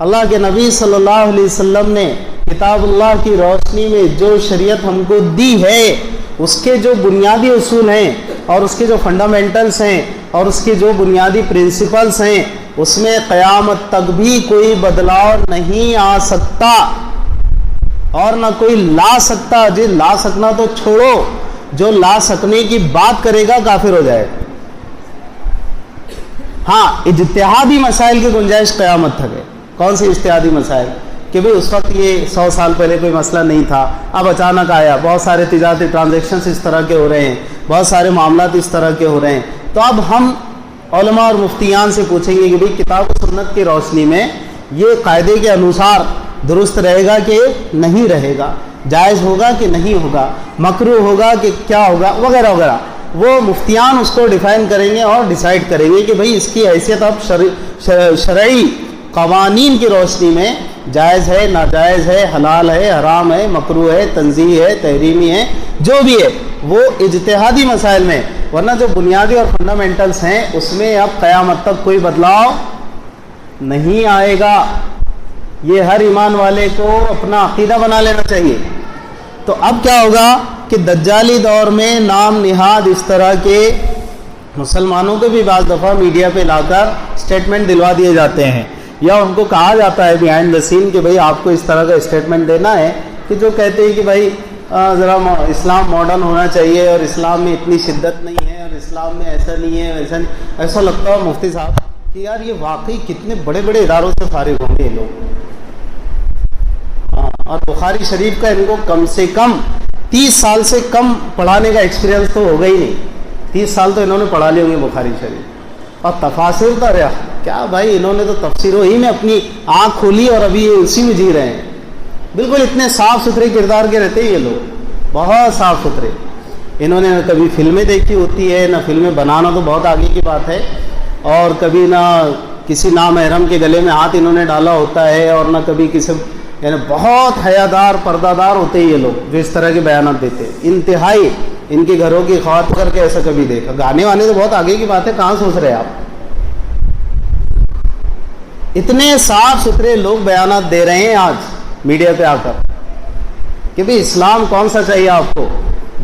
اللہ کے نبی صلی اللہ علیہ وسلم نے کتاب اللہ کی روشنی میں جو شریعت ہم کو دی ہے، اس کے جو بنیادی اصول ہیں اور اس کے جو فنڈامنٹلز ہیں اور اس کے جو بنیادی پرنسپلز ہیں، اس میں قیامت تک بھی کوئی بدلاؤ نہیں آ سکتا اور نہ کوئی لا سکتا۔ جی لا سکنا تو چھوڑو، جو لا سکنے کی بات کرے گا کافر ہو جائے۔ ہاں، اجتہادی مسائل کی گنجائش قیامت تک ہے۔ کون سی اجتہادی مسائل؟ کہ بھئی اس وقت یہ 100 سال پہلے کوئی مسئلہ نہیں تھا، اب اچانک آیا، بہت سارے تجارتی ٹرانزیکشنز اس طرح کے ہو رہے ہیں، بہت سارے معاملات اس طرح کے ہو رہے ہیں، تو اب ہم علماء اور مفتیان سے پوچھیں گے کہ بھئی کتاب و سنت کی روشنی میں یہ قاعدے کے انوسار درست رہے گا کہ نہیں رہے گا، جائز ہوگا کہ نہیں ہوگا، مکروہ ہوگا کہ کیا ہوگا، وغیرہ وغیرہ۔ وہ مفتیان اس کو ڈیفائن کریں گے اور ڈیسائیڈ کریں گے کہ بھئی اس کی حیثیت اب شرعی قوانین کی روشنی میں جائز ہے، ناجائز ہے، حلال ہے، حرام ہے، مکروہ ہے، تنزیہی ہے، تحریمی ہے، جو بھی ہے وہ اجتہادی مسائل میں، ورنہ جو بنیادی اور فنڈامنٹلز ہیں اس میں اب قیامت تک کوئی بدلاؤ نہیں آئے گا۔ یہ ہر ایمان والے کو اپنا عقیدہ بنا لینا چاہیے۔ تو اب کیا ہوگا کہ دجالی دور میں نام نہاد اس طرح کے مسلمانوں کو بھی بعض دفعہ میڈیا پہ لا کر اسٹیٹمنٹ دلوا دیے جاتے ہیں، یا ان کو کہا جاتا ہے بیہائنڈ دا سین کہ بھئی آپ کو اس طرح کا اسٹیٹمنٹ دینا ہے، کہ جو کہتے ہیں کہ بھئی ذرا اسلام ماڈرن ہونا چاہیے اور اسلام میں اتنی شدت نہیں ہے اور اسلام میں ایسا نہیں ہے ویسا نہیں۔ ایسا لگتا ہے مفتی صاحب کہ یار یہ واقعی کتنے بڑے بڑے اداروں سے فارغ ہوں گے یہ لوگ۔ اور بخاری شریف کا ان کو کم سے کم 30 سال سے کم پڑھانے کا ایکسپیرینس تو ہوگا ہی نہیں۔ 30 سال تو انہوں نے پڑھا لی ہوں گی بخاری شریف، اور تفاسیر کا رہا کیا بھائی، انہوں نے تو تفسیروں ہی میں اپنی آنکھ کھولی اور ابھی یہ اسی میں جی رہے ہیں۔ بالکل اتنے صاف ستھرے کردار کے رہتے ہیں یہ لوگ، بہت صاف ستھرے۔ انہوں نے نہ کبھی فلمیں دیکھی ہوتی ہے، نہ فلمیں بنانا تو بہت آگے کی بات ہے، اور کبھی نہ کسی نامحرم کے گلے میں ہاتھ انہوں نے ڈالا ہوتا ہے، اور نہ کبھی کسی، یعنی بہت حیادار پردہ دار ہوتے ہیں یہ لوگ جو اس طرح کے بیانات دیتے ہیں۔ انتہائی ان کے گھروں کی خوات کر کے ایسا کبھی دیکھا۔ گانے وانے تو بہت آگے کی بات ہے، کہاں سوچ رہے ہیں آپ؟ اتنے صاف ستھرے لوگ بیانات دے رہے ہیں آج میڈیا پہ آ کر کہ بھئی اسلام کون سا چاہیے آپ کو،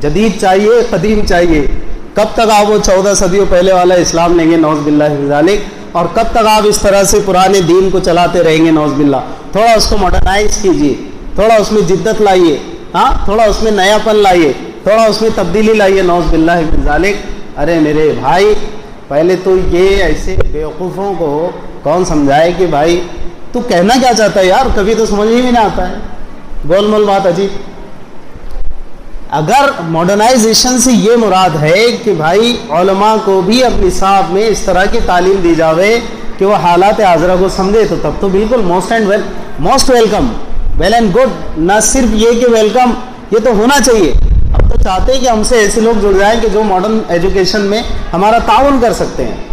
جدید چاہیے، قدیم چاہیے، کب تک آپ وہ 14 صدیوں پہلے والا اسلام لیں گے نعوذ باللہ من ذالک، اور کب تک آپ اس طرح سے پرانے دین کو چلاتے رہیں گے نعوذ باللہ۔ تھوڑا اس کو ماڈرنائز کیجئے، تھوڑا اس میں جدت لائیے، ہاں تھوڑا اس میں نیا پن لائیے، تھوڑا اس میں تبدیلی لائیے نعوذ باللہ من ذالک۔ ارے میرے بھائی، پہلے تو یہ ایسے بیوقوفوں کو کون سمجھائے کہ بھائی تو کہنا کیا چاہتا ہے یار، کبھی تو سمجھ ہی نہیں آتا ہے، گول مول بات عجیب۔ اگر ماڈرنائزیشن سے یہ مراد ہے کہ بھائی علماء کو بھی اپنی نصاب میں اس طرح کی تعلیم دی جاوے کہ وہ حالات حاضرہ کو سمجھے، تو تب تو بالکل most welcome, well and good. نہ صرف یہ کہ ویلکم، یہ تو ہونا چاہیے۔ اب تو چاہتے ہیں کہ ہم سے ایسے لوگ جڑ جائیں کہ جو ماڈرن ایجوکیشن میں ہمارا تعاون کر سکتے ہیں۔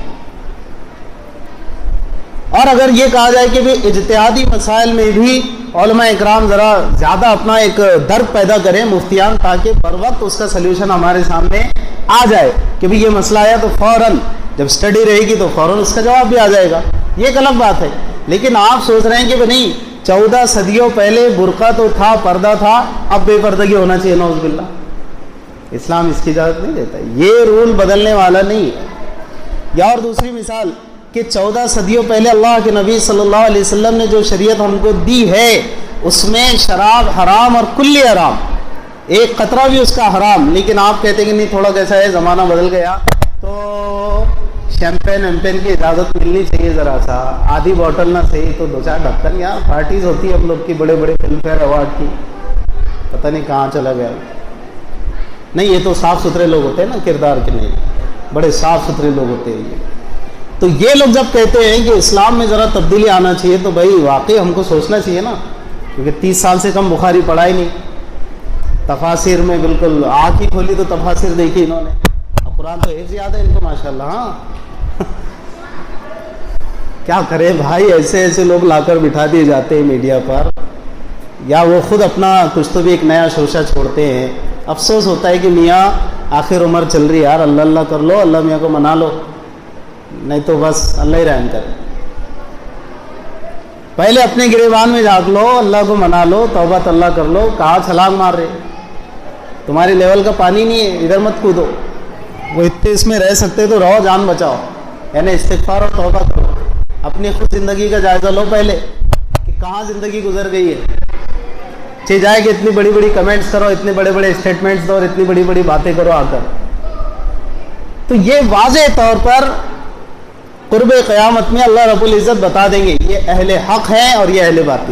اور اگر یہ کہا جائے کہ اجتہادی مسائل میں بھی علماء اکرام ذرا زیادہ اپنا ایک درد پیدا کریں مفتیان، تاکہ بر وقت اس کا سلیوشن ہمارے سامنے آ جائے کہ بھی یہ مسئلہ آیا تو فوراً جب اسٹڈی رہے گی تو فوراً اس کا جواب بھی آ جائے گا، یہ ایک الگ بات ہے۔ لیکن آپ سوچ رہے ہیں کہ نہیں 14 صدیوں پہلے برقع تو تھا، پردہ تھا، اب بے پردگی ہونا چاہیے نعوذ باللہ۔ اسلام اس کی اجازت نہیں دیتا، یہ رول بدلنے والا نہیں ہے۔ یا اور دوسری مثال کہ 14 صدیوں پہلے اللہ کے نبی صلی اللہ علیہ وسلم نے جو شریعت ہم کو دی ہے اس میں شراب حرام اور کلی حرام، ایک قطرہ بھی اس کا حرام، لیکن آپ کہتے ہیں کہ نہیں تھوڑا کیسا ہے، زمانہ بدل گیا تو شیمپین ویمپین کی اجازت ملنی چاہیے، ذرا سا آدھی بوٹل نہ صحیح تو 2-4 ڈھکن، یہاں پارٹیز ہوتی ہے ہم لوگ کی بڑے بڑے فلم فیئر ایوارڈ کی، پتہ نہیں کہاں چلا گیا۔ نہیں یہ تو صاف ستھرے لوگ ہوتے ہیں نا کردار کے، نہیں بڑے صاف ستھرے لوگ ہوتے ہیں یہ۔ تو یہ لوگ جب کہتے ہیں کہ اسلام میں ذرا تبدیلی آنا چاہیے تو بھائی واقعی ہم کو سوچنا چاہیے نا، کیونکہ 30 سال سے کم بخاری پڑھا ہی نہیں، تفاسیر میں بالکل آنکھ ہی کھولی تو تفاسیر دیکھی انہوں نے، قرآن تو حفظ یاد ہے ان کو ماشاءاللہ۔ ہاں کیا کرے بھائی، ایسے ایسے لوگ لا کر بٹھا دیے جاتے ہیں میڈیا پر، یا وہ خود اپنا کچھ تو بھی ایک نیا شوشہ چھوڑتے ہیں۔ افسوس ہوتا ہے کہ میاں آخر عمر چل رہی ہے یار، اللہ اللہ کر لو، اللہ میاں کو منا لو، نہیں تو بس اللہ ہی رحم کرے۔ پہلے اپنے گریبان میں جھانک لو، اللہ کو منا لو، توبہ اللہ کر لو. کہاں چھلانگ مار رہے؟ تمہاری لیول کا پانی نہیں ہے، ادھر مت کودو. وہ اتنے اس میں رہ سکتے تو رہو، جان بچاؤ. یعنی استغفار اور توبہ کرو. اپنی خود زندگی کا جائزہ لو پہلے کہ کہاں زندگی گزر گئی ہے. چاہے جائے کہ اتنی بڑی بڑی کمنٹس کرو، اتنے بڑے بڑے اسٹیٹمنٹس دو اور اتنی بڑی بڑی باتیں کرو آ کر. تو یہ واضح طور پر قرب قیامت میں اللہ رب العزت بتا دیں گے یہ اہل حق ہیں اور یہ اہل باطل.